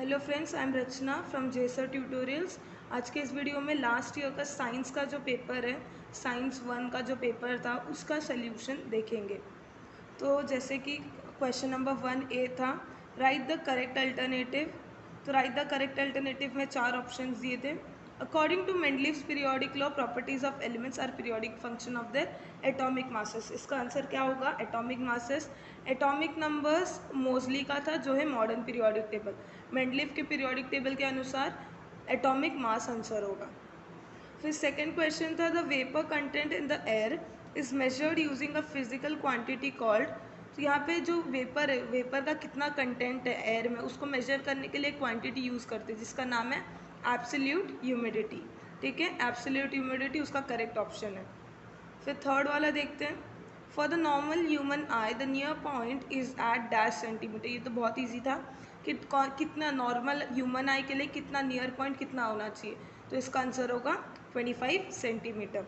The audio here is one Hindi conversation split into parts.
Hello friends, I am Rachna from जेसर ट्यूटोरियल्स। आज के इस वीडियो में लास्ट ईयर का साइंस का जो पेपर है, साइंस 1 का जो पेपर था उसका सल्यूशन देखेंगे। तो जैसे कि क्वेश्चन नंबर 1A था, राइट द करेक्ट अल्टरनेटिव। तो राइट द करेक्ट अल्टरनेटिव में 4 ऑप्शंस दिए थे। According to Mendeleev's periodic law, properties of elements are periodic function of their atomic masses. इसका आंसर क्या होगा? Atomic masses. एटॉमिक नंबर्स मोजली का था, जो है मॉडर्न पीरियोडिक टेबल। मेंडलीव के पीरियोडिक टेबल के अनुसार एटॉमिक मास आंसर होगा। फिर सेकेंड क्वेश्चन था, the vapour content in the air is measured using a physical quantity called. तो यहाँ पे जो वेपर है, वेपर का कितना कंटेंट है एयर में, उसको मेजर करने के लिए क्वांटिटी यूज़ करते हैं जिसका नाम है एब्सोल्यूट ह्यूमिडिटी। ठीक है, एब्सोल्यूट ह्यूमिडिटी उसका करेक्ट ऑप्शन है। फिर थर्ड वाला देखते हैं, for the normal human eye the near point is at dash centimetre. ये तो बहुत ईजी था कि कितना नॉर्मल ह्यूमन आई के लिए कितना नियर पॉइंट कितना होना चाहिए, तो इसका आंसर होगा 25 सेंटीमीटर।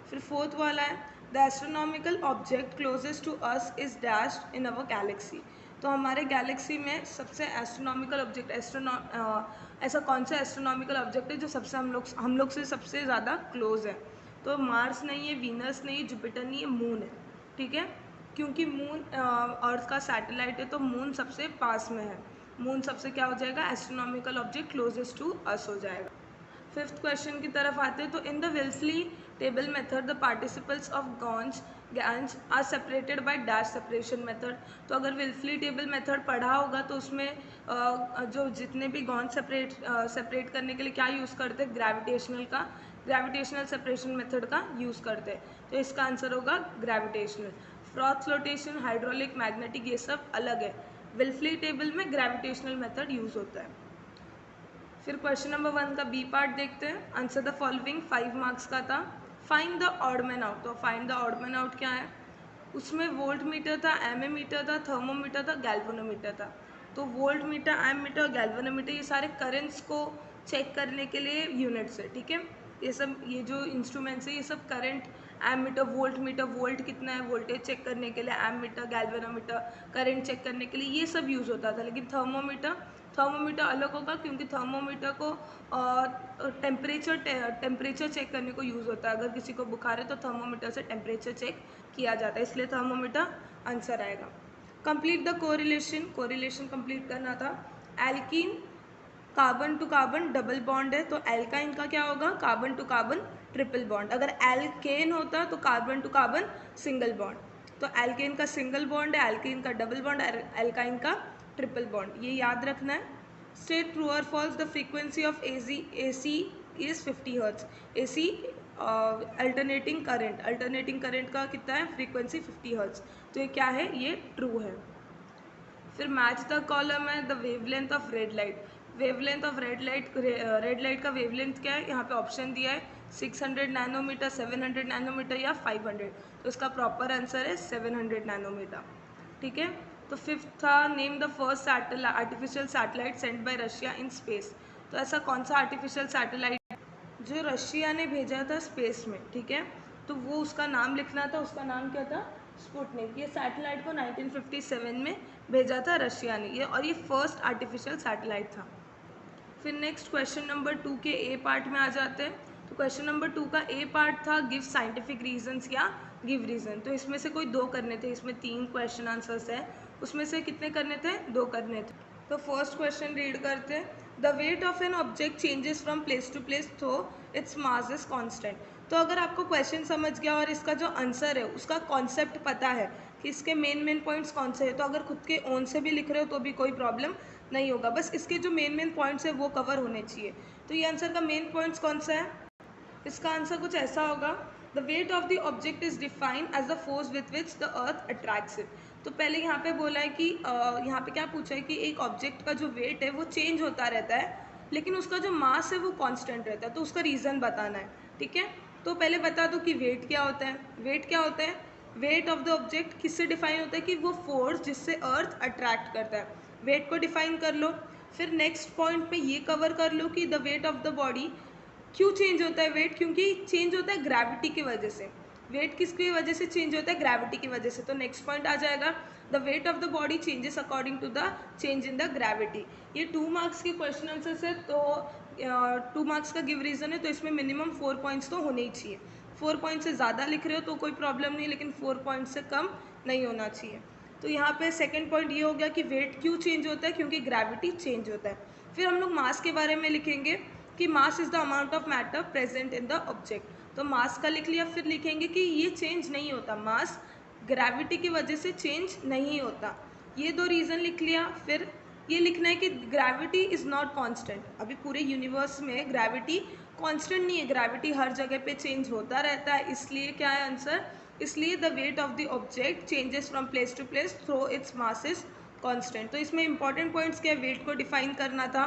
फिर फोर्थ वाला है, the astronomical object closest to us is dashed in our galaxy. तो हमारे गैलेक्सी में सबसे एस्ट्रोनॉमिकल ऑब्जेक्ट ऐसा कौन सा एस्ट्रोनॉमिकल ऑब्जेक्ट है जो सबसे हम लोग से सबसे ज़्यादा क्लोज है? तो मार्स नहीं है, वीनस नहीं है, जुपिटर नहीं है, मून है। ठीक है, क्योंकि मून अर्थ का सैटेलाइट है, तो मून सबसे पास में है। मून सबसे क्या हो जाएगा? Astronomical object closest to us हो जाएगा। फिफ्थ क्वेश्चन की तरफ आते हैं, तो in the wilsley table method the participles of gas are separated by dash separation method. तो अगर विल्सली टेबल मेथड पढ़ा होगा तो उसमें जो जितने भी गॉन्ज सेपरेट करने के लिए क्या यूज़ करते हैं? ग्रेविटेशनल सेपरेशन मेथड का यूज़ करते हैं। तो इसका आंसर होगा gravitational. Froth flotation, hydraulic, magnetic, ये सब अलग है। विल्सली टेबल में ग्रेविटेशनल मेथड यूज़ होता है। फिर क्वेश्चन नंबर 1 का बी पार्ट देखते हैं। आंसर द फॉलोइंग, 5 मार्क्स का था। Find the odd man out. तो find the odd man out क्या है? उसमें वोल्ट मीटर था, एम मीटर था, थर्मोमीटर था, गैल्वेनोमीटर था। तो voltmeter, ammeter, galvanometer ये सारे करंट्स को चेक करने के लिए यूनिट्स है। ठीक है, ये जो इंस्ट्रूमेंट्स है ये सब करंट, एम मीटर, वोल्ट कितना है वोल्टेज चेक करने के लिए, ammeter, galvanometer current check करने के लिए, ये सब यूज़ होता था। लेकिन थर्मोमीटर अलग होगा, क्योंकि थर्मोमीटर को टेम्परेचर चेक करने को यूज़ होता है। अगर किसी को बुखार है तो थर्मोमीटर से टेम्परेचर चेक किया जाता है, इसलिए थर्मोमीटर आंसर आएगा। कंप्लीट द कोरिलेशन कंप्लीट करना था। Alkene carbon to carbon double bond है, तो एल्काइन का क्या होगा? Carbon to carbon triple bond. अगर एल्केन होता तो carbon to carbon single bond. तो एल्केन का सिंगल बॉन्ड है, एल्केन का डबल बॉन्ड, एल्काइन का ट्रिपल बॉन्ड, ये याद रखना है। स्टेट ट्रू और false, the frequency of AC is 50 hertz. AC alternating current का कितना है? Frequency 50 hertz. तो ये क्या है? ये ट्रू है। फिर मैच द कॉलम है, the wavelength of red light. Wavelength of red light का वेवलेंथ क्या है? यहाँ पे ऑप्शन दिया है 600 नैनोमीटर, 700 नैनोमीटर या 500। तो इसका प्रॉपर आंसर है 700 नैनोमीटर। ठीक है, तो फिफ्थ था, name the first artificial satellite sent by Russia in space. तो ऐसा कौन सा आर्टिफिशियल सैटेलाइट जो रशिया ने भेजा था स्पेस में? ठीक है, तो वो उसका नाम लिखना था, उसका नाम क्या था? स्पुतनिक। ये सैटेलाइट को 1957 में भेजा था रशिया ने, ये और ये फर्स्ट आर्टिफिशियल सैटेलाइट था। फिर नेक्स्ट क्वेश्चन नंबर 2 के ए पार्ट में आ जाते हैं। तो क्वेश्चन नंबर 2 का ए पार्ट था, गिव साइंटिफिक रीजंस या गिव रीजन। तो इसमें से कोई 2 करने थे, इसमें 3 क्वेश्चन आंसर्स है, उसमें से कितने करने थे? 2 करने थे। तो फर्स्ट क्वेश्चन रीड करते हैं, the weight of an object changes from place to place though its mass is constant. तो अगर आपको क्वेश्चन समझ गया और इसका जो आंसर है उसका कॉन्सेप्ट पता है कि इसके मेन पॉइंट्स कौन से हैं, तो अगर खुद के ओन से भी लिख रहे हो तो भी कोई प्रॉब्लम नहीं होगा, बस इसके जो मेन पॉइंट्स है वो कवर होने चाहिए। तो ये आंसर का मेन पॉइंट्स कौन सा है? इसका आंसर कुछ ऐसा होगा, the weight of the object is defined as the force with which the earth attracts it. तो पहले यहाँ पे बोला है कि यहाँ पे क्या पूछा है कि एक ऑब्जेक्ट का जो वेट है वो चेंज होता रहता है, लेकिन उसका जो मास है वो कांस्टेंट रहता है, तो उसका रीज़न बताना है। ठीक है, तो पहले बता दो कि वेट क्या होता है। वेट क्या होता है? वेट ऑफ द ऑब्जेक्ट किससे डिफाइन होता है? कि वो फोर्स जिससे अर्थ अट्रैक्ट करता है, वेट को डिफाइन कर लो। फिर नेक्स्ट पॉइंट पे ये कवर कर लो कि the weight of the body क्यों चेंज होता है वेट? क्योंकि चेंज होता है ग्रेविटी की वजह से। वेट किसकी वजह से चेंज होता है? ग्रेविटी की वजह से। तो नेक्स्ट पॉइंट आ जाएगा the weight of the body changes according to the change in the gravity. ये 2 मार्क्स के क्वेश्चन आंसर्स है, तो 2 मार्क्स का गिव रीज़न है, तो इसमें मिनिमम 4 पॉइंट्स तो होने ही चाहिए। 4 पॉइंट से ज़्यादा लिख रहे हो तो कोई प्रॉब्लम नहीं, लेकिन 4 पॉइंट से कम नहीं होना चाहिए। तो यहाँ पे सेकंड पॉइंट ये हो गया कि वेट क्यों चेंज होता है? क्योंकि ग्रेविटी चेंज होता है। फिर हम लोग मास के बारे में लिखेंगे कि mass is the amount of matter present in the object. तो मास का लिख लिया, फिर लिखेंगे कि ये चेंज नहीं होता, मास ग्रेविटी की वजह से चेंज नहीं होता। ये 2 रीज़न लिख लिया। फिर ये लिखना है कि ग्रेविटी इज़ नॉट कांस्टेंट। अभी पूरे यूनिवर्स में ग्रेविटी कांस्टेंट नहीं है, ग्रेविटी हर जगह पे चेंज होता रहता है। इसलिए क्या है आंसर? इसलिए the weight of the object changes from place to place though its mass is constant. तो इसमें इंपॉर्टेंट पॉइंट्स क्या है? वेट को डिफाइन करना था,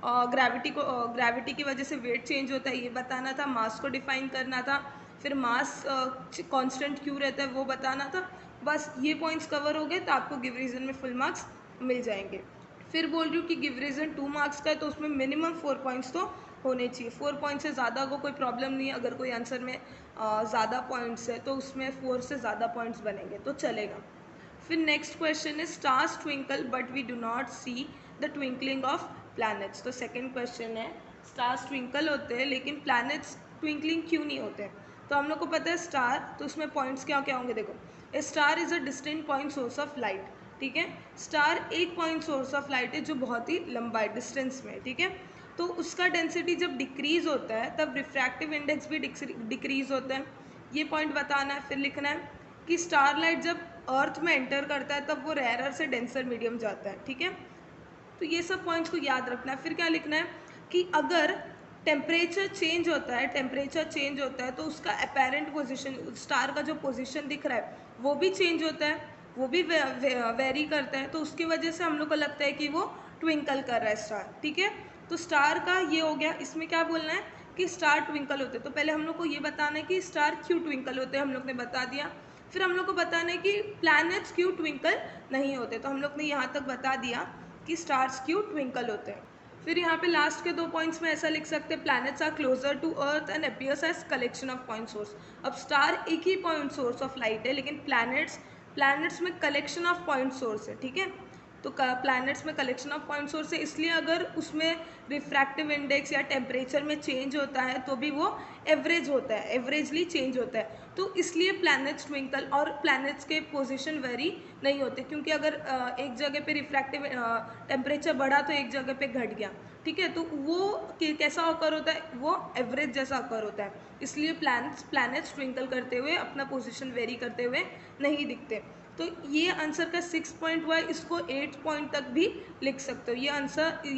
ग्रेविटी की वजह से वेट चेंज होता है ये बताना था, मास को डिफाइन करना था, फिर मास कांस्टेंट क्यों रहता है वो बताना था। बस ये पॉइंट्स कवर हो गए तो आपको गिव रीजन में फुल मार्क्स मिल जाएंगे। फिर बोल रही हूँ कि गिव रीजन 2 मार्क्स का है, तो उसमें मिनिमम 4 पॉइंट्स तो होने चाहिए। 4 पॉइंट से ज़्यादा को कोई प्रॉब्लम नहीं है, अगर कोई आंसर में ज़्यादा पॉइंट्स है तो उसमें 4 से ज़्यादा पॉइंट्स बनेंगे तो चलेगा। फिर नेक्स्ट क्वेश्चन है stars twinkle but we do not see the twinkling of planets. तो सेकंड क्वेश्चन है स्टार्स ट्विंकल होते हैं लेकिन प्लैनेट्स ट्विंकलिंग क्यों नहीं होते? तो हम लोग को पता है स्टार, तो उसमें पॉइंट्स क्या क्या होंगे? देखो, a star is a distant point source of light. ठीक है, स्टार एक पॉइंट सोर्स ऑफ लाइट है जो बहुत ही लंबा है डिस्टेंस में। ठीक है, तो उसका डेंसिटी जब डिक्रीज होता है तब रिफ्रैक्टिव इंडेक्स भी डिक्रीज होता है, ये पॉइंट बताना है। फिर लिखना है कि स्टार लाइट जब अर्थ में एंटर करता है तब वो रेयरर से डेंसर मीडियम जाता है। ठीक है, तो ये सब पॉइंट्स को याद रखना है। फिर क्या लिखना है कि अगर टेम्परेचर चेंज होता है, टेम्परेचर चेंज होता है तो उसका अपेरेंट पोजीशन, स्टार का जो पोजीशन दिख रहा है वो भी चेंज होता है, वो भी वेरी करता है, तो उसकी वजह से हम लोग को लगता है कि वो ट्विंकल कर रहा है स्टार। ठीक है, तो स्टार का ये हो गया। इसमें क्या बोलना है कि स्टार ट्विंकल होते हैं, तो पहले हम लोग को ये बताना है कि स्टार क्यों ट्विंकल होते हैं, हम लोग ने बता दिया। फिर हम लोग को बताना है कि प्लैनेट्स क्यों ट्विंकल नहीं होते, तो हम लोग ने यहाँ तक बता दिया कि स्टार्स क्यों ट्विंकल होते हैं। फिर यहाँ पे लास्ट के 2 पॉइंट्स में ऐसा लिख सकते हैं planets are closer to earth and appears as collection of point source. अब स्टार एक ही पॉइंट सोर्स ऑफ लाइट है लेकिन प्लैनेट्स में कलेक्शन ऑफ पॉइंट सोर्स है। ठीक है, तो प्लैनेट्स में कलेक्शन ऑफ पॉइंट सोर्स है, इसलिए अगर उसमें रिफ्रैक्टिव इंडेक्स या टेम्परेचर में चेंज होता है तो भी वो एवरेज होता है, एवरेजली चेंज होता है। तो इसलिए प्लैनेट्स ट्विंकल, और प्लैनेट्स के पोजीशन वेरी नहीं होते, क्योंकि अगर एक जगह पे रिफ्रैक्टिव टेम्परेचर बढ़ा तो एक जगह पे घट गया। ठीक है, तो वो कैसा ऑकर होता है? वो एवरेज जैसा ऑकर होता है, इसलिए प्लैनेट्स ट्विंकल करते हुए, अपना पोजीशन वेरी करते हुए नहीं दिखते। तो ये आंसर का 6 पॉइंट हुआ है, इसको 8 पॉइंट तक भी लिख सकते हो। ये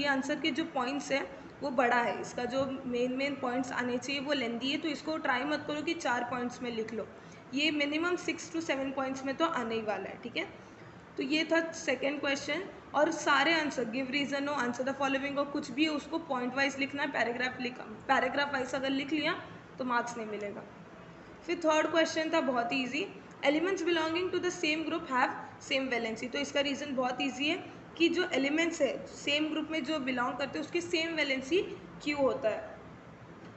आंसर के जो पॉइंट्स है वो बड़ा है, इसका जो मेन पॉइंट्स आने चाहिए वो लेंदी है, तो इसको ट्राई मत करो कि 4 पॉइंट्स में लिख लो, ये मिनिमम 6 to 7 पॉइंट्स में तो आने ही वाला है। ठीक है, तो ये था सेकेंड क्वेश्चन। और सारे आंसर, गिव रीजन हो, आंसर द फॉलोइंग हो, कुछ भी हो उसको पॉइंट वाइज लिखना है, पैराग्राफ वाइज अगर लिख लिया तो मार्क्स नहीं मिलेगा। फिर थर्ड क्वेश्चन था बहुत ही easy, elements belonging to the same group have same valency. तो इसका रीज़न बहुत ईजी है कि जो एलिमेंट्स है सेम ग्रुप में जो बिलोंग करते हैं उसकी सेम वैलेंसी क्यों होता है।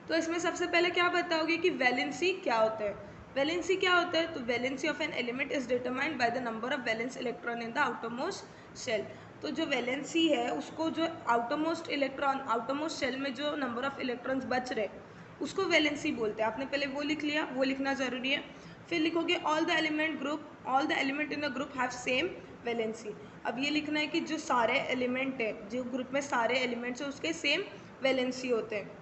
तो इसमें सबसे पहले क्या बताओगे कि वैलेंसी क्या होता है? वैलेंसी क्या होता है? तो valency of an element is determined by the number of valence electron in the outermost shell. तो जो वैलेंसी है उसको, जो आउटरमोस्ट शेल में जो नंबर ऑफ इलेक्ट्रॉन्स बच रहे उसको वैलेंसी बोलते हैं। आपने पहले वो लिख लिया, वो लिखना ज़रूरी है। फिर लिखोगे all the element in a group have same valency. अब ये लिखना है कि जो सारे एलिमेंट है, जो ग्रुप में सारे एलिमेंट्स है उसके सेम वैलेंसी होते हैं।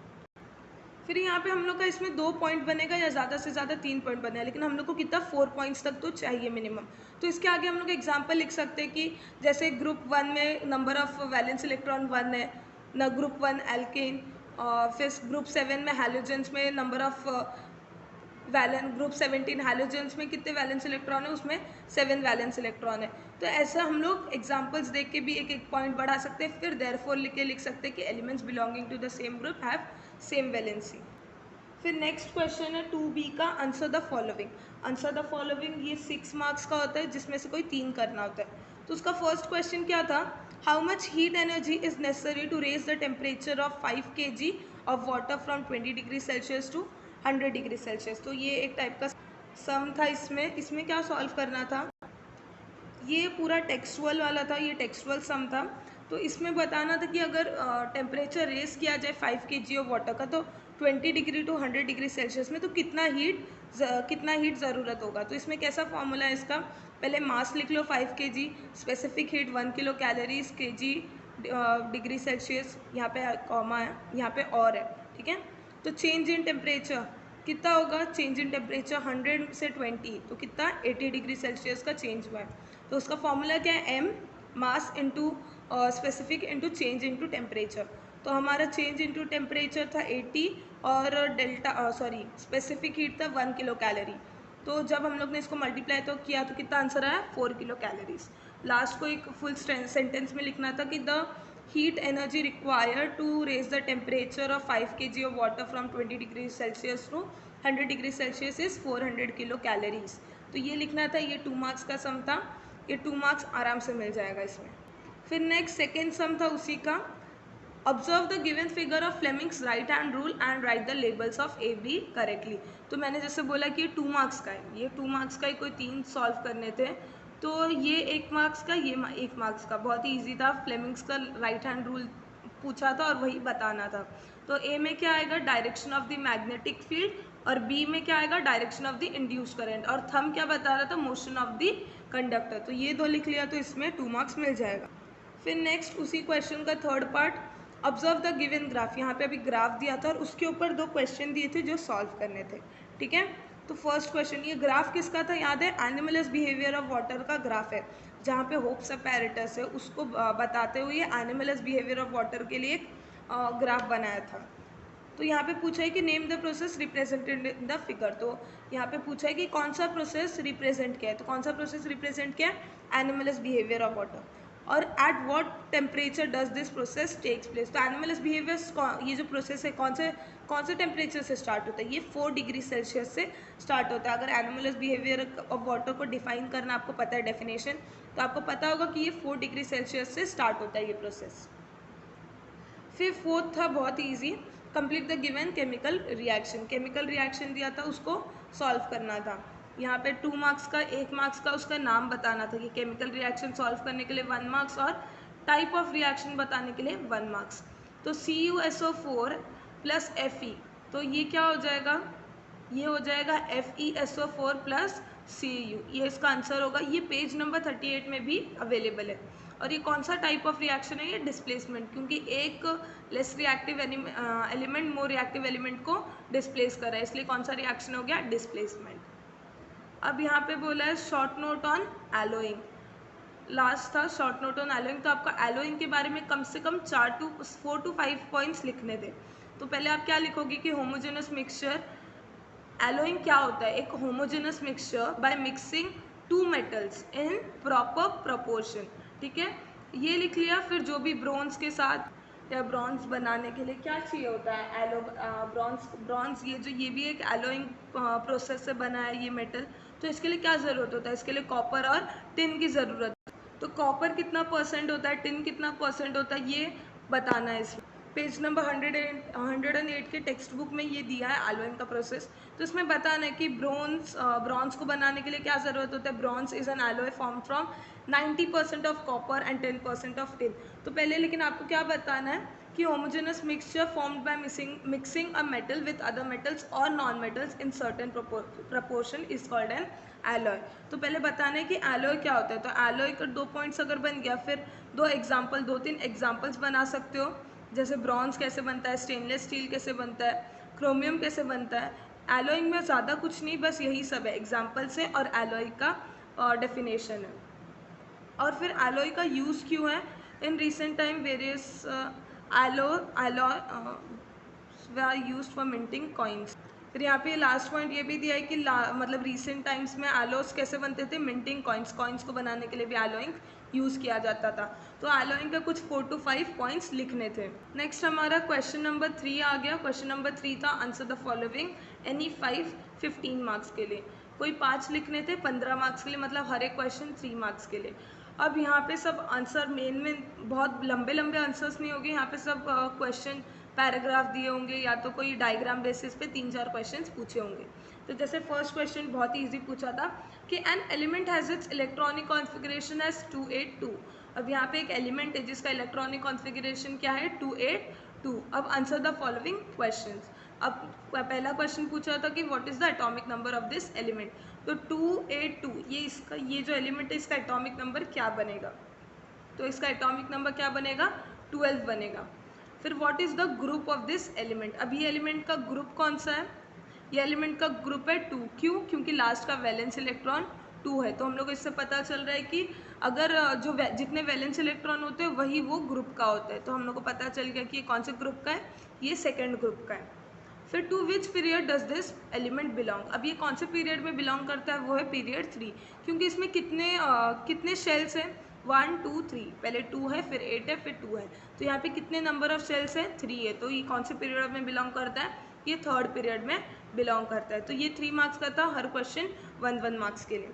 फिर यहाँ पे हम लोग का इसमें 2 पॉइंट बनेगा या ज़्यादा से ज़्यादा 3 पॉइंट बनेगा, लेकिन हम लोग को कितना 4 पॉइंट्स तक तो चाहिए मिनिमम। तो इसके आगे हम लोग एग्जांपल लिख सकते हैं कि जैसे ग्रुप 1 में नंबर ऑफ वैलेंस इलेक्ट्रॉन 1 है न, ग्रुप 1 एल्केन। फिर ग्रुप 7 में हैलोजेंस में नंबर ऑफ ग्रुप 17 हैलोजेंस में कितने वैलेंस इलेक्ट्रॉन है? उसमें 7 वैलेंस इलेक्ट्रॉन है। तो ऐसा हम लोग एग्जांपल्स देख के भी एक एक पॉइंट बढ़ा सकते हैं। फिर देयरफॉर लिख के लिख सकते हैं कि elements belonging to the same group have same valency. फिर नेक्स्ट क्वेश्चन है 2B का, answer the following. Answer the following ये 6 मार्क्स का होता है जिसमें से कोई 3 करना होता है। तो उसका फर्स्ट क्वेश्चन क्या था? How much heat energy is necessary to raise the temperature of 5 kg of water from 20 degree Celsius to 100 degree Celsius. तो ये एक टाइप का सम था इसमें, इसमें क्या सॉल्व करना था, ये पूरा टेक्सुअल वाला था, ये टेक्सुअल सम था। तो इसमें बताना था कि अगर टेम्परेचर रेस किया जाए 5 kg ऑफ वाटर का, तो 20 डिग्री टू 100 डिग्री सेल्सियस में तो कितना हीट ज़रूरत होगा। तो इसमें कैसा फॉर्मूला है इसका, पहले मास लिख लो 5 kg, specific heat 1 kilo calories kg degree Celsius, यहाँ पे कॉमा है, यहाँ पे और है, ठीक है। तो चेंज इन टेम्परेचर कितना होगा, चेंज इन टेम्परेचर 100 से 20 तो कितना 80 डिग्री सेल्सियस का चेंज हुआ है। तो उसका फॉर्मूला क्या है, m mass into specific into change into temperature. तो हमारा चेंज इंटू टेम्परेचर था 80 और डेल्टा स्पेसिफिक हीट था 1 किलो कैलोरी। तो जब हम लोग ने इसको मल्टीप्लाई तो किया तो कितना आंसर आया, 4 किलो कैलोरीज। लास्ट को एक फुल सेंटेंस में लिखना था कि the heat energy required to raise the temperature of 5 kg of water from 20 degrees Celsius to 100 degrees Celsius is 400 kilo calories. तो ये लिखना था, ये 2 मार्क्स का सम था, ये 2 मार्क्स आराम से मिल जाएगा इसमें। फिर नेक्स्ट सेकेंड सम था उसी का, observe the given figure of Fleming's right hand rule and write the labels of A B correctly. तो मैंने जैसे बोला कि ये 2 मार्क्स का है, ये 2 मार्क्स का ही कोई 3 सॉल्व करने थे। तो ये 1 मार्क्स का, ये 1 मार्क्स का, बहुत ही ईजी था। फ्लेमिंग्स का राइट हैंड रूल पूछा था और वही बताना था। तो ए में क्या आएगा, direction of the magnetic field, और बी में क्या आएगा, direction of the induce current, और थंब क्या बता रहा था, मोशन ऑफ द कंडक्टर। तो ये दो लिख लिया तो इसमें 2 मार्क्स मिल जाएगा। फिर नेक्स्ट उसी क्वेश्चन का third part, observe the given graph. यहाँ पे अभी ग्राफ दिया था और उसके ऊपर 2 क्वेश्चन दिए थे जो सॉल्व करने थे, ठीक है। तो फर्स्ट क्वेश्चन, ये ग्राफ किसका था, याद है, एनिमलस बिहेवियर ऑफ वाटर का ग्राफ है, जहाँ पे होप्स अपैरेटस है उसको बताते हुए एनिमलस बिहेवियर ऑफ वाटर के लिए एक ग्राफ बनाया था। तो यहाँ पे पूछा है कि name the process represented in the figure. तो यहाँ पे पूछा है कि कौन सा प्रोसेस रिप्रेजेंट किया है, तो कौन सा प्रोसेस रिप्रेजेंट किया है, एनिमलस बिहेवियर ऑफ वाटर। और at what temperature does this process takes place. तो एनिमलस बिहेवियर, ये जो प्रोसेस है कौन से टेम्परेचर से स्टार्ट होता है, ये 4 डिग्री सेल्सियस से स्टार्ट होता है। अगर एनिमलस बिहेवियर ऑफ वाटर को डिफाइन करना आपको पता है डेफिनेशन, तो आपको पता होगा कि ये 4 डिग्री सेल्सियस से स्टार्ट होता है ये प्रोसेस। फिर फोर्थ था बहुत easy, complete the given chemical reaction. Chemical reaction दिया था, उसको सॉल्व करना था। यहाँ पे 2 मार्क्स का, 1 मार्क्स का उसका नाम बताना था कि केमिकल रिएक्शन सॉल्व करने के लिए 1 मार्क्स, और टाइप ऑफ रिएक्शन बताने के लिए 1 मार्क्स। तो CuSO4 प्लस Fe, तो ये क्या हो जाएगा, ये हो जाएगा FeSO4 प्लस Cu, ये इसका आंसर होगा। ये पेज नंबर 38 में भी अवेलेबल है। और ये कौन सा टाइप ऑफ रिएक्शन है, ये डिस्प्लेसमेंट, क्योंकि एक less reactive element more reactive element को डिस्प्लेस कर रहा है, इसलिए कौन सा रिएक्शन हो गया, डिस्प्लेसमेंट। अब यहाँ पे बोला है short note on allowing, last था शॉर्ट नोट ऑन एलोइंग। तो आपका एलोइंग के बारे में कम से कम 4 to 5 पॉइंट्स लिखने थे। तो पहले आप क्या लिखोगे कि होमोजेनस मिक्सचर, एलोइंग क्या होता है, एक homogeneous mixture by mixing 2 metals in proper proportion, ठीक है, ये लिख लिया। फिर जो भी ब्रॉन्ज के साथ, या ब्रॉन्ज बनाने के लिए क्या चाहिए होता है, ब्रॉन्ज, ये भी एक एलोइंग प्रोसेस से बना है ये मेटल। तो इसके लिए क्या ज़रूरत होता है, इसके लिए कॉपर और टिन की ज़रूरत। तो कॉपर कितना परसेंट होता है, टिन कितना परसेंट होता है, ये बताना है इसमें। पेज नंबर 108 के टेक्स्ट बुक में ये दिया है एलोइंग का प्रोसेस। तो इसमें बताना है कि ब्रॉन्ज को बनाने के लिए क्या ज़रूरत होता है, bronze is an alloy form from 90% of copper and 10% of tin. तो पहले लेकिन आपको क्या बताना है कि homogeneous mixture formed by mixing a metal with other metals और non metals in certain proportion is called an alloy. तो पहले बताना है कि एलॉय क्या होता है। तो एलॉय का 2 पॉइंट्स अगर बन गया, फिर 2-3 एग्जाम्पल्स बना सकते हो, जैसे ब्रॉन्ज कैसे बनता है, स्टेनलेस स्टील कैसे बनता है, क्रोमियम कैसे बनता है। एलॉइंग में ज़्यादा कुछ नहीं, बस यही सब है, एग्जाम्पल्स है और एलॉय का डेफिनेशन है। और फिर एलॉय का यूज़ क्यों है, in recent time various alloy were used for minting coins. फिर यहाँ पे लास्ट पॉइंट ये भी दिया है कि मतलब रिसेंट टाइम्स में एलोस कैसे बनते थे, मिंटिंग कॉइन्स को बनाने के लिए भी एलोइंग यूज़ किया जाता था। तो एलोइंग का कुछ 4 to 5 पॉइंट्स लिखने थे। नेक्स्ट हमारा क्वेश्चन नंबर 3 आ गया। क्वेश्चन नंबर 3 था answer the following any 5 15 marks के लिए। कोई 5 लिखने थे 15 मार्क्स के लिए, मतलब हर एक क्वेश्चन 3 मार्क्स के लिए। अब यहाँ पे सब आंसर मेन बहुत लंबे लंबे आंसर्स नहीं होंगे, यहाँ पे सब क्वेश्चन पैराग्राफ दिए होंगे या तो कोई डायग्राम बेसिस पे 3-4 क्वेश्चंस पूछे होंगे। तो जैसे फर्स्ट क्वेश्चन बहुत ही ईजी पूछा था कि an element has its electronic configuration as 282। अब यहाँ पे एक एलिमेंट है जिसका इलेक्ट्रॉनिक कॉन्फ़िगरेशन क्या है 282। अब आंसर द फॉलोइंग क्वेश्चंस। अब पहला क्वेश्चन पूछा था कि what is the atomic number of this element. तो 282 ये जो एलिमेंट है इसका एटॉमिक नंबर क्या बनेगा, तो इसका एटॉमिक नंबर क्या बनेगा 12 बनेगा। फिर what is the group of this element. अब ये एलिमेंट का ग्रुप कौन सा है, ये एलिमेंट का ग्रुप है 2। क्यों, क्योंकि लास्ट का वैलेंस इलेक्ट्रॉन 2 है। तो हम लोग इससे पता चल रहा है कि अगर जितने वैलेंस इलेक्ट्रॉन होते हैं वही वो ग्रुप का होता है। तो हम लोग को पता चल गया कि ये कौन से ग्रुप का है, ये सेकेंड ग्रुप का है। फिर to which period does this element belong. अब ये कौन से पीरियड में बिलोंग करता है, वो है पीरियड 3। क्योंकि इसमें कितने शेल्स हैं 1 2 3, पहले 2 है फिर 8 है फिर 2 है। तो यहाँ पे कितने नंबर ऑफ शेल्स है 3 है। तो ये कौन से पीरियड में बिलोंग करता है, ये थर्ड पीरियड में बिलोंग करता है। तो ये 3 मार्क्स का था, हर क्वेश्चन 1 मार्क्स के लिए।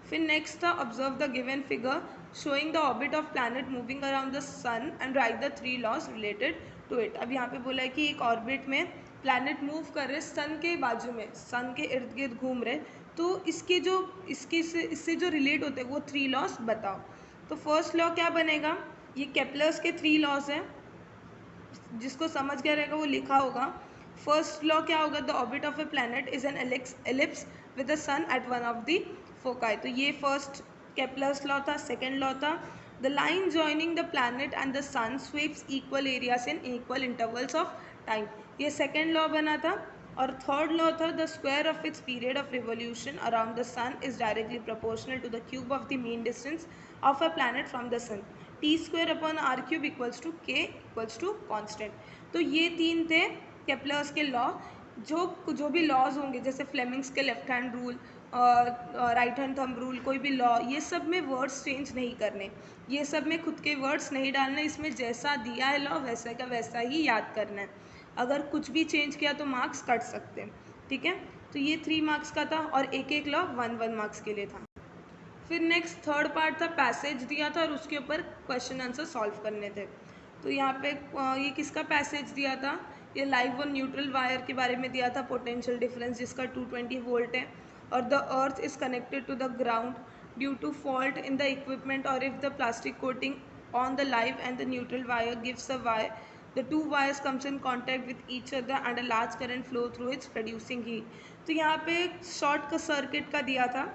फिर नेक्स्ट था observe the given figure showing the orbit of planet moving around the sun and write the 3 laws related to it. अब यहाँ पे बोला है कि एक ऑर्बिट में प्लैनेट मूव कर रहे, सन के बाजू में, सन के इर्द गिर्द घूम रहे, तो इससे जो रिलेट होते हैं वो 3 लॉज बताओ। तो फर्स्ट लॉ क्या बनेगा, ये केप्लर्स के 3 लॉज हैं, जिसको समझ गया रहेगा वो लिखा होगा। फर्स्ट लॉ क्या होगा, the orbit of a planet is an ellipse with the sun at one of the foci. तो ये फर्स्ट केप्लर्स लॉ था। सेकेंड लॉ था the line joining the planet and the sun sweeps equal areas in equal intervals of time, ये सेकेंड लॉ बना था। और थर्ड लॉ था the square of its period of revolution around the sun is directly proportional to the cube of the mean distance of a planet from the sun, T square upon R cube equals to K equals to constant. तो ये 3 थे केप्लर्स के लॉ। जो भी लॉज होंगे जैसे फ्लेमिंग्स के left hand rule, right hand thumb rule, कोई भी लॉ, ये सब में वर्ड्स चेंज नहीं करने, ये सब में खुद के वर्ड्स नहीं डालने, इसमें जैसा दिया है लॉ वैसा का वैसा ही याद करना है। अगर कुछ भी चेंज किया तो मार्क्स कट सकते हैं, ठीक है। तो ये 3 मार्क्स का था और एक एक लॉ 1 मार्क्स के लिए था। फिर नेक्स्ट थर्ड पार्ट था, पैसेज दिया था और उसके ऊपर क्वेश्चन आंसर सॉल्व करने थे। तो यहाँ पे ये किसका पैसेज दिया था, ये लाइव और न्यूट्रल वायर के बारे में दिया था, पोटेंशियल डिफरेंस जिसका 220 वोल्ट है, और the earth is connected to the ground due to fault in the equipment, और if the plastic coating on the live and the neutral wire gives a wire, the two wires comes in contact with each other and a large current flow through it producing heat। तो यहाँ पे शॉर्ट का सर्किट का दिया था,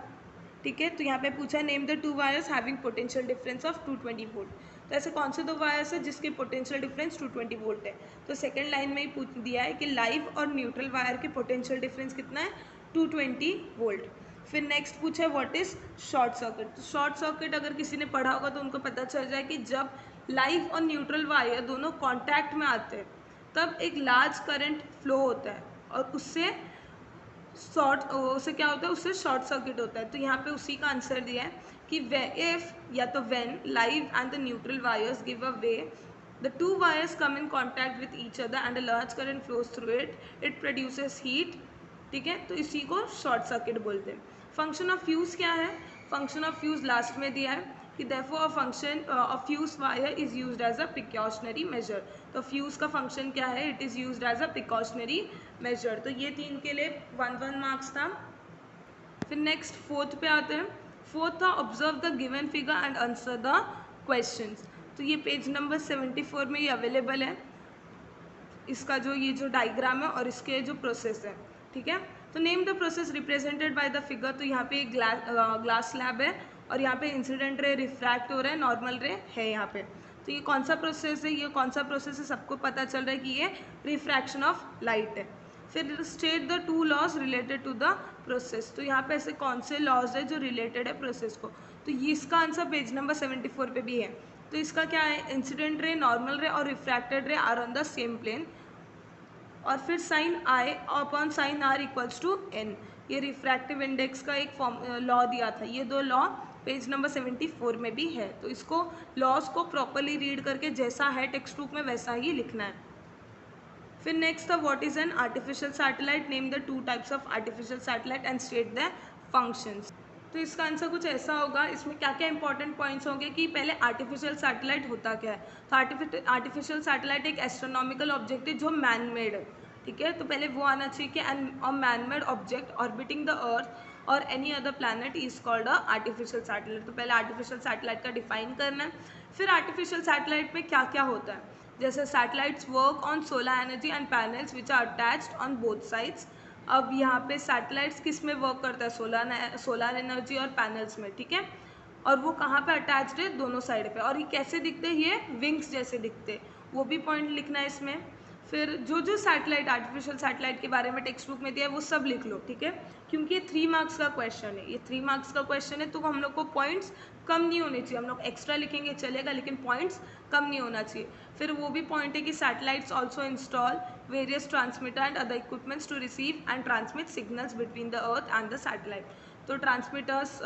ठीक है। तो यहाँ पे पूछा name the 2 wires having potential difference of 220 volt. तो ऐसे कौन से 2 वायर्स है जिसकी पोटेंशियल डिफरेंस 220 वोल्ट है। तो सेकेंड लाइन में ही पूछ दिया है कि लाइव और न्यूट्रल वायर के पोटेंशियल डिफरेंस कितना है 220 वोल्ट। फिर नेक्स्ट पूछा है व्हाट इज शॉर्ट सर्किट। तो शॉर्ट सर्किट अगर किसी ने पढ़ा होगा तो उनको पता चल जाए कि जब लाइव और न्यूट्रल वायर दोनों कॉन्टैक्ट में आते हैं तब एक लार्ज करंट फ्लो होता है और उससे क्या होता है, उससे शॉर्ट सर्किट होता है। तो यहाँ पे उसी का आंसर दिया है कि इफ या तो when live and the neutral wires give a way, the 2 wires come in contact with each other and a large current flows through it produces heat, ठीक है। तो इसी को शॉर्ट सर्किट बोलते हैं। फंक्शन ऑफ फ्यूज क्या है, फंक्शन ऑफ फ्यूज लास्ट में दिया है कि therefore a function of fuse wire is used as a precautionary measure। तो फ्यूज का फंक्शन क्या है, it is used as a precautionary measure. तो ये 3 के लिए 1 मार्क्स था। फिर नेक्स्ट फोर्थ पे आते हैं। फोर्थ था observe the given figure and answer the questions. तो ये पेज नंबर 74 में ये अवेलेबल है, इसका ये जो डायग्राम है और इसके जो प्रोसेस है, ठीक है। तो name the process represented by the figure. तो यहाँ पे एक ग्लास स्लैब है और यहाँ पे इंसिडेंट रे रिफ्रैक्ट हो रहा है, नॉर्मल रे है यहाँ पे। तो ये कौन सा प्रोसेस है, ये कौन सा प्रोसेस है, सबको पता चल रहा है कि ये रिफ्रैक्शन ऑफ लाइट है। फिर state the 2 laws related to the process. तो यहाँ पे ऐसे कौन से लॉज है जो रिलेटेड है प्रोसेस को। तो ये इसका आंसर पेज नंबर 74 पे भी है। तो इसका क्या है, इंसिडेंट रे, नॉर्मल रे और refracted ray are on the same plane. और फिर sine i upon sine r equals to n, ये रिफ्रैक्टिव इंडेक्स का एक लॉ दिया था। ये 2 लॉ पेज नंबर 74 में भी है। तो इसको लॉज को प्रॉपरली रीड करके जैसा है टेक्स्ट बुक में वैसा ही लिखना है। फिर नेक्स्ट था what is an artificial satellite, name the 2 types of artificial satellite and state the functions. तो इसका आंसर कुछ ऐसा होगा। इसमें क्या क्या इंपॉर्टेंट पॉइंट्स होंगे कि पहले आर्टिफिशियल सैटेलाइट होता क्या है। तो आर्टिफिशियल सैटेलाइट एक एस्ट्रोनॉमिकल ऑब्जेक्ट है जो मैन मेड है, ठीक है। तो पहले वो आना चाहिए कि a man made object orbiting the earth और any other planet is called a artificial satellite. तो पहले आर्टिफिशियल सैटेलाइट का डिफाइन करना है। फिर आर्टिफिशियल सैटेलाइट में क्या क्या होता है, जैसे satellites work on solar energy and panels which are attached on both sides. अब यहाँ पे सैटेलाइट्स किस में वर्क करता है, सोलर एनर्जी और पैनल्स में, ठीक है। और वो कहाँ पे अटैच्ड है, दोनों साइड पे। और ये कैसे दिखते हैं, ये विंग्स जैसे दिखते हैं, वो भी पॉइंट लिखना है इसमें। फिर जो जो सैटेलाइट आर्टिफिशियल सैटेलाइट के बारे में टेक्स्ट बुक में दिया है वो सब लिख लो, ठीक है। क्योंकि ये 3 मार्क्स का क्वेश्चन है, ये 3 मार्क्स का क्वेश्चन है, तो हम लोग को पॉइंट्स कम नहीं होने चाहिए। हम लोग एक्स्ट्रा लिखेंगे चलेगा, लेकिन पॉइंट्स कम नहीं होना चाहिए। फिर वो भी पॉइंट है कि satellites also install various transmitter and other equipments to receive and transmit signals between the earth and the satellite. तो ट्रांसमीटर्स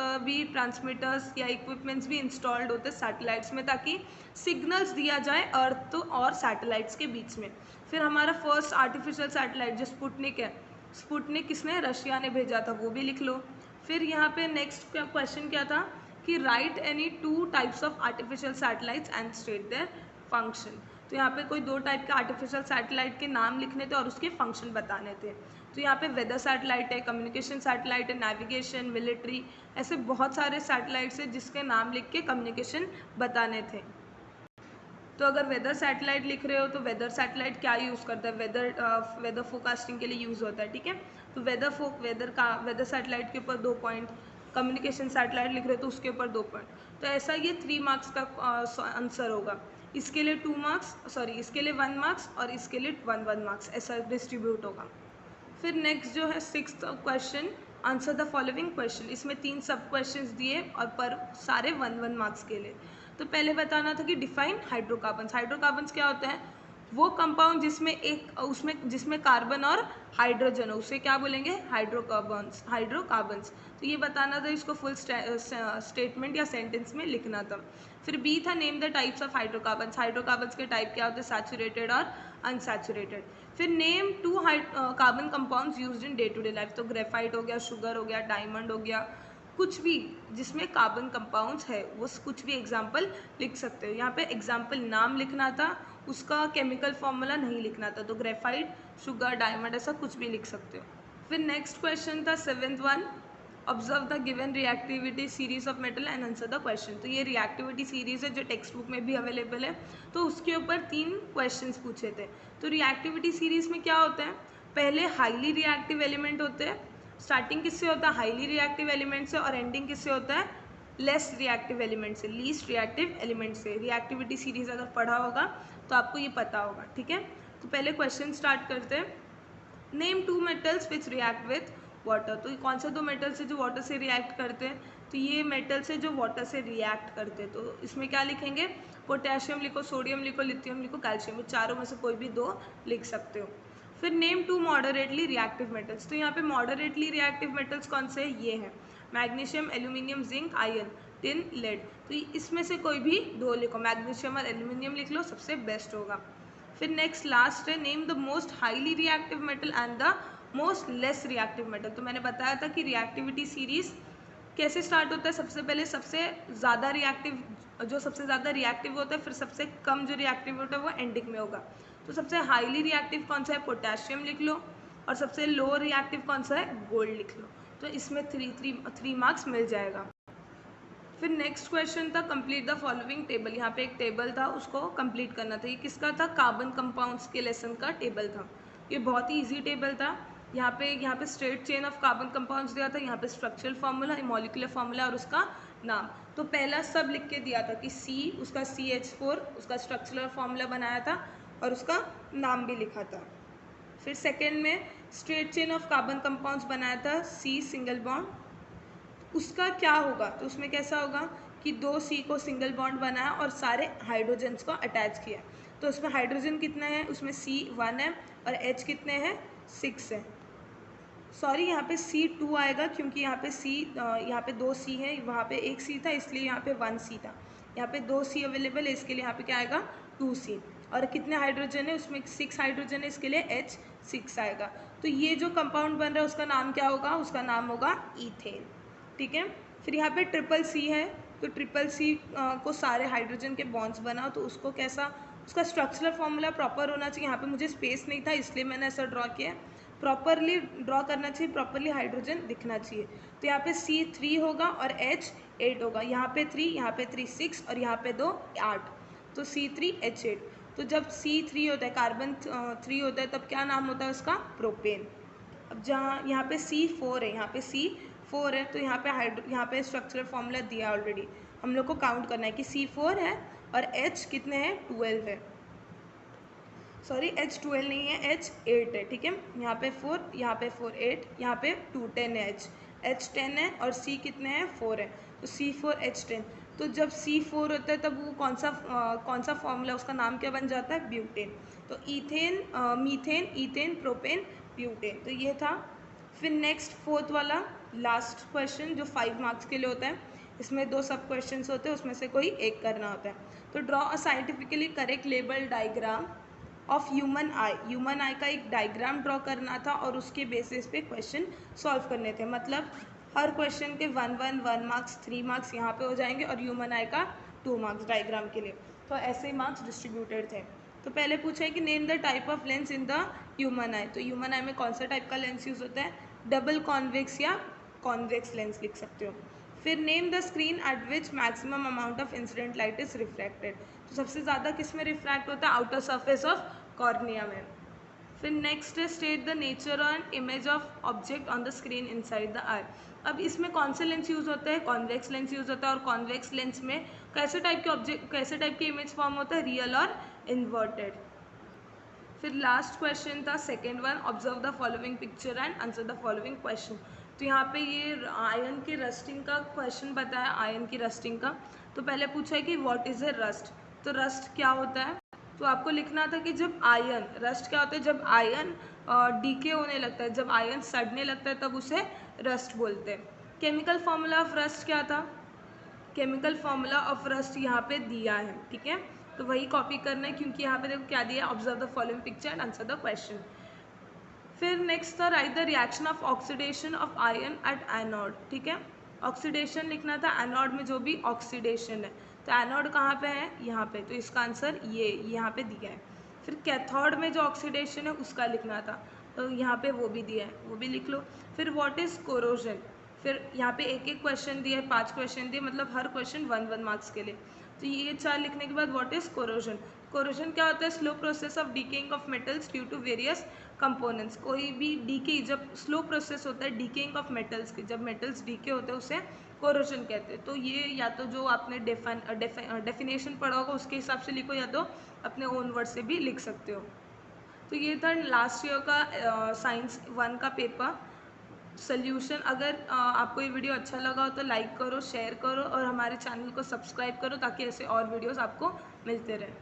या इक्विपमेंट्स भी इंस्टॉल्ड होते हैं सैटेलाइट्स में, ताकि सिग्नल्स दिया जाए अर्थ और सैटेलाइट्स के बीच में। फिर हमारा फर्स्ट आर्टिफिशियल सैटेलाइट जो स्पुतनिक है, स्पुतनिक किसने, रशिया ने भेजा था, वो भी लिख लो। फिर यहाँ पे नेक्स्ट क्वेश्चन क्या था कि right any 2 types of artificial satellites and state their function. तो यहाँ पे कोई 2 टाइप के आर्टिफिशियल सैटेलाइट के नाम लिखने थे और उसके फंक्शन बताने थे। तो यहाँ पे वेदर सैटेलाइट है, कम्युनिकेशन सैटेलाइट है, नेविगेशन, मिलिट्री, ऐसे बहुत सारे सैटेलाइट्स हैं जिसके नाम लिख के कम्युनिकेशन बताने थे। तो अगर वेदर सैटेलाइट लिख रहे हो तो वेदर सैटेलाइट क्या यूज़ करता है, वेदर फोरकास्टिंग के लिए यूज़ होता है, ठीक है। तो वेदर सैटेलाइट के ऊपर 2 पॉइंट, कम्युनिकेशन सैटेलाइट लिख रहे हो तो उसके ऊपर 2 पॉइंट। तो ऐसा ये 3 मार्क्स का आंसर होगा। इसके लिए 2 मार्क्स, सॉरी इसके लिए 1 मार्क्स और इसके लिए 1 मार्क्स, ऐसा डिस्ट्रीब्यूट होगा। फिर नेक्स्ट जो है 6th question, answer the following question. इसमें 3 सब क्वेश्चंस दिए और पर सारे 1 मार्क्स के लिए। तो पहले बताना था कि डिफाइन हाइड्रोकार्बन्स। हाइड्रोकार्बन्स क्या होते हैं, वो कंपाउंड जिसमें कार्बन और हाइड्रोजन हो, उसे क्या बोलेंगे, हाइड्रोकार्बन्स। तो ये बताना था, इसको फुल स्टेटमेंट या सेंटेंस में लिखना था। फिर बी था name the types of hydrocarbons. Hydrocarbons के टाइप क्या होते हैं, सैचुरेटेड और अनसैचुरेटेड। फिर name 2 carbon compounds used in day to day life. तो ग्रेफाइट हो गया, शुगर हो गया, डायमंड हो गया, कुछ भी जिसमें कार्बन कंपाउंड्स है वो कुछ भी एग्जाम्पल लिख सकते हो। यहाँ पे एग्जाम्पल नाम लिखना था, उसका केमिकल फॉर्मूला नहीं लिखना था। तो ग्रेफाइट, शुगर, डायमंड, ऐसा कुछ भी लिख सकते हो। फिर नेक्स्ट क्वेश्चन था 7th one, observe the given reactivity series of metal and answer the question. तो ये रिएक्टिविटी सीरीज है जो टेक्स्ट बुक में भी अवेलेबल है। तो उसके ऊपर 3 क्वेश्चंस पूछे थे। तो रिएक्टिविटी सीरीज में क्या होता है, पहले हाईली रिएक्टिव एलिमेंट होते हैं, स्टार्टिंग किससे होता है, हाईली रिएक्टिव एलिमेंट से, और एंडिंग किससे होता है, लेस रिएक्टिव एलिमेंट से, लीस्ट रिएक्टिव एलिमेंट से। रिएक्टिविटी सीरीज अगर पढ़ा होगा तो आपको ये पता होगा, ठीक है। तो पहले क्वेश्चन स्टार्ट करते हैं। Name 2 metals which react with water. तो कौन से 2 मेटल्स है जो वाटर से रिएक्ट करते हैं, तो ये मेटल्स है जो वाटर से रिएक्ट करते हैं। तो इसमें क्या लिखेंगे, पोटेशियम लिखो, सोडियम लिखो, लिथियम लिखो, कैल्शियम, ये चारों में से कोई भी 2 लिख सकते हो। फिर नेम 2 मॉडरेटली रिएक्टिव मेटल्स। तो यहाँ पे मॉडरेटली रिएक्टिव मेटल्स कौन से हैं, ये हैं magnesium, aluminium, zinc, iron, tin, lead. तो इसमें से कोई भी 2 लिखो, मैग्नीशियम और एल्यूमिनियम लिख लो, सबसे बेस्ट होगा। फिर नेक्स्ट लास्ट है name the most highly reactive metal and the most less reactive metal. तो मैंने बताया था कि रिएक्टिविटी सीरीज कैसे स्टार्ट होता है, सबसे पहले सबसे ज़्यादा रिएक्टिव, जो सबसे ज़्यादा रिएक्टिव होता है, फिर सबसे कम जो रिएक्टिव होता है वो एंडिंग में होगा। तो सबसे हाईली रिएक्टिव कौन सा है, पोटेशियम लिख लो, और सबसे लो रिएक्टिव कौन सा है, गोल्ड लिख लो। तो इसमें 3 मार्क्स मिल जाएगा। फिर नेक्स्ट क्वेश्चन था कंप्लीट द फॉलोइंग टेबल। यहाँ पे एक टेबल था, उसको कंप्लीट करना था। ये किसका था, कार्बन कंपाउंड्स के लेसन का टेबल था। ये बहुत ही इजी टेबल था। यहाँ पे straight chain of carbon compounds दिया था, यहाँ पे स्ट्रक्चरल फार्मूला, मॉलिक्यूलर फार्मूला और उसका नाम। तो पहला सब लिख के दिया था कि C, उसका CH4, उसका स्ट्रक्चरल फार्मूला बनाया था और उसका नाम भी लिखा था। फिर सेकेंड में straight chain of carbon compounds बनाया था, C सिंगल बॉन्ड, उसका क्या होगा, तो उसमें कैसा होगा कि 2 C को सिंगल बॉन्ड बनाया और सारे हाइड्रोजन्स को अटैच किया। तो उसमें हाइड्रोजन कितना है, उसमें C1 है और H कितने हैं, 6 है। सॉरी यहाँ पे C2 आएगा, क्योंकि यहाँ पे 2 C है, वहाँ पे 1 C था, इसलिए यहाँ पे 1 C था। यहाँ पे 2 C अवेलेबल है, इसके लिए यहाँ पे क्या आएगा, 2 C। और कितने हाइड्रोजन है, उसमें 6 हाइड्रोजन है, इसके लिए H6 आएगा। तो ये जो कंपाउंड बन रहा है उसका नाम क्या होगा, उसका नाम होगा ईथेन, ठीक है। फिर यहाँ पे ट्रिपल सी है, तो ट्रिपल सी को सारे हाइड्रोजन के बॉन्ड्स बनाओ, तो उसको कैसा, उसका स्ट्रक्चरल फॉर्मूला प्रॉपर होना चाहिए। यहाँ पे मुझे स्पेस नहीं था इसलिए मैंने ऐसा ड्रॉ किया। प्रॉपरली ड्रॉ करना चाहिए, प्रॉपरली हाइड्रोजन दिखना चाहिए। तो यहाँ पे C3 होगा और H8 होगा। यहाँ पे 3, यहाँ पे 3 6 और यहाँ पे 2 8, तो C3H8। तो जब C3 होता है, कार्बन 3 होता है, तब क्या नाम होता है उसका, प्रोपेन। अब जहाँ यहाँ पे C4 है, यहाँ पे C4 है, तो यहाँ पे स्ट्रक्चरल फॉर्मूला दिया ऑलरेडी। हम लोग को काउंट करना है कि C4 है और H कितने हैं, 12 है। सॉरी, H12 नहीं है, H8 है, ठीक है। यहाँ पे 4, यहाँ पे 4 8, यहाँ पे 2 10 है, H10 है और C कितने हैं, 4 है, तो C4H10। तो जब C4 होता है तब वो कौन सा फॉर्मूला, उसका नाम क्या बन जाता है, ब्यूटेन। तो ethane, methane, ethane, propane, butane. तो ये था। फिर नेक्स्ट फोर्थ वाला लास्ट क्वेश्चन जो 5 मार्क्स के लिए होता है। इसमें 2 सब क्वेश्चंस होते हैं, उसमें से कोई एक करना होता है। तो draw a scientifically correct label diagram of human I. Human आई का एक डायग्राम ड्रॉ करना था और उसके बेसिस पे क्वेश्चन सॉल्व करने थे। मतलब हर क्वेश्चन के 1 मार्क्स, 3 मार्क्स यहाँ पे हो जाएंगे और ह्यूमन आई का 2 मार्क्स डायग्राम के लिए। तो ऐसे ही मार्क्स डिस्ट्रीब्यूटेड थे। तो पहले पूछा है कि name the type of lens in the human आई। तो ह्यूमन आई में कौन सा टाइप का लेंस यूज़ होता है, डबल कॉन्वेक्स या कॉन्वेक्स लेंस लिख सकते हो। फिर name the screen eight which maximum amount of incident light is reflected. तो सबसे ज़्यादा किस में रिफ्रैक्ट होता है, आउटर सरफेस ऑफ कॉर्निया में। फिर नेक्स्ट है state the nature and image of object on the screen inside the eye. अब इसमें कौन से लेंस यूज़ होता है, कॉन्वेक्स लेंस यूज़ होता है। और कॉन्वेक्स लेंस में कैसे टाइप के ऑब्जेक्ट, कैसे टाइप की इमेज फॉर्म होता है, रियल और इन्वर्टेड। फिर लास्ट क्वेश्चन था second one, observe the following picture and answer the following question. तो यहाँ पे ये आयरन की रस्टिंग का क्वेश्चन बताया, आयरन की रस्टिंग का। तो पहले पूछा है कि व्हाट इज ए रस्ट। तो रस्ट क्या होता है, तो आपको लिखना था कि जब आयरन, रस्ट क्या होता है, जब आयरन डीके होने लगता है, जब आयरन सड़ने लगता है तब उसे रस्ट बोलते हैं। केमिकल फॉर्मूला ऑफ रस्ट क्या था, केमिकल फॉर्मूला ऑफ रस्ट यहाँ पे दिया है, ठीक है। तो वही कॉपी करना है क्योंकि यहाँ पे देखो क्या दिया है, observe the following picture and answer the question. फिर नेक्स्ट था write the reaction of oxidation of iron at anode, ठीक है। ऑक्सीडेशन लिखना था, एनोड में जो भी ऑक्सीडेशन है। तो एनोड कहाँ पे है, यहाँ पे, तो इसका आंसर ये यहाँ पे दिया है। फिर कैथोड में जो ऑक्सीडेशन है उसका लिखना था, तो यहाँ पे वो भी दिया है, वो भी लिख लो। फिर व्हाट इज कोरोजन। फिर यहाँ पे एक एक क्वेश्चन दिया है, 5 क्वेश्चन दिए, मतलब हर क्वेश्चन 1 मार्क्स के लिए। तो ये 4 लिखने के बाद व्हाट इज कोरोजन। कोरोजन क्या होता है, slow process of decaying of metals due to various components. कोई भी डीके, जब स्लो प्रोसेस होता है डीकेइंग ऑफ मेटल्स की, जब मेटल्स डीके होते हैं उसे कोरोजन कहते हैं। तो ये या तो जो आपने डेफिनेशन पढ़ा होगा उसके हिसाब से लिखो, या तो अपने ओन वर्ड से भी लिख सकते हो। तो ये था लास्ट ईयर का साइंस 1 का पेपर सोल्यूशन। अगर आपको ये वीडियो अच्छा लगा हो तो लाइक करो, शेयर करो और हमारे चैनल को सब्सक्राइब करो ताकि ऐसे और वीडियोस आपको मिलते रहें।